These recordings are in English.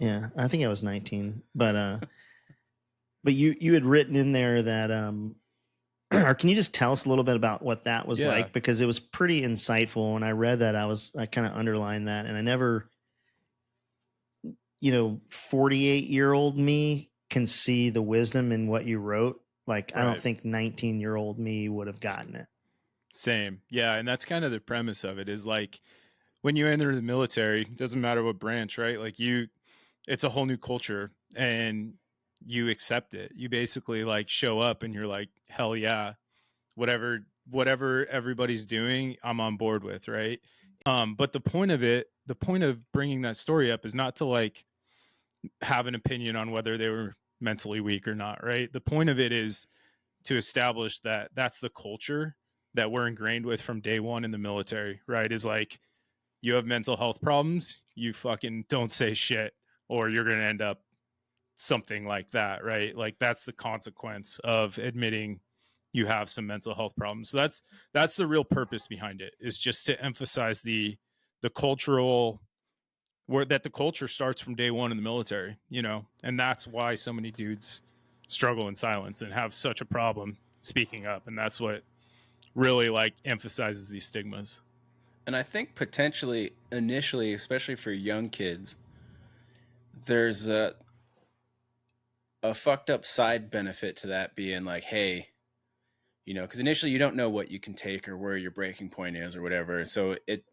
Yeah, I think I was 19, but you had written in there that or can you just tell us a little bit about what that was Yeah, like? Because it was pretty insightful. When I read that, I kind of underlined that, and I never, 48-year-old me can see the wisdom in what you wrote. Like, I don't right. think 19-year-old me would have gotten it. Same. Yeah, and that's kind of the premise of it is like when you enter the military, doesn't matter what branch, right? Like it's a whole new culture and you accept it. You basically like show up and you're like, hell yeah, whatever everybody's doing, I'm on board with, right? But the point of bringing that story up is not to like have an opinion on whether they were mentally weak or not, right? The point of it is to establish that that's the culture that we're ingrained with from day one in the military, right? Is like you have mental health problems, you fucking don't say shit or you're going to end up something like that, right? Like that's the consequence of admitting you have some mental health problems. So that's the real purpose behind it, is just to emphasize the cultural, where that the culture starts from day one in the military, and that's why so many dudes struggle in silence and have such a problem speaking up, and that's what really like emphasizes these stigmas. And I think potentially initially, especially for young kids, there's a fucked up side benefit to that being like, hey, because initially you don't know what you can take or where your breaking point is or whatever. So it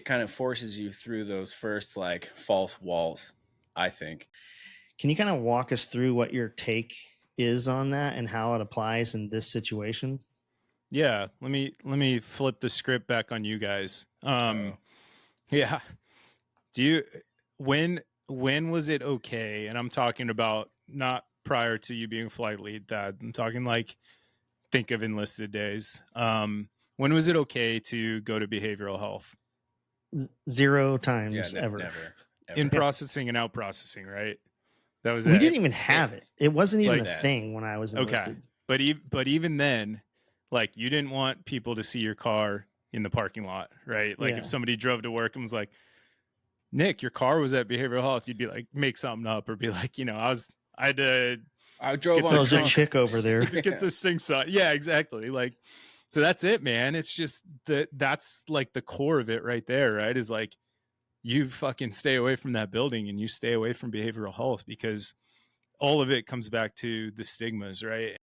kind of forces you through those first like false walls, I think. Can you kind of walk us through what your take is on that and how it applies in this situation? Yeah, let me flip the script back on you guys. Uh, Yeah. Do you when was it okay? And I'm talking about not prior to you being flight lead, Dad. I'm talking like think of enlisted days. When was it okay to go to behavioral health? Zero yeah, times ever. never, In ever. processing and out processing, right? That was We it. didn't even have it. It wasn't even Like a that. thing when I was okay, enlisted. but even then, like you didn't want people to see your car in the parking lot, right? Like if Yeah. somebody drove to work and was like, Nick, your car was at behavioral health, you'd be like, make something up or be like, I had to I drove get on Well, this there's a thing, drunk. chick over there. get this thing signed. Yeah, exactly. Like, so that's it, man. It's just that's like the core of it right there, right? Is like you fucking stay away from that building and you stay away from behavioral health because all of it comes back to the stigmas, right?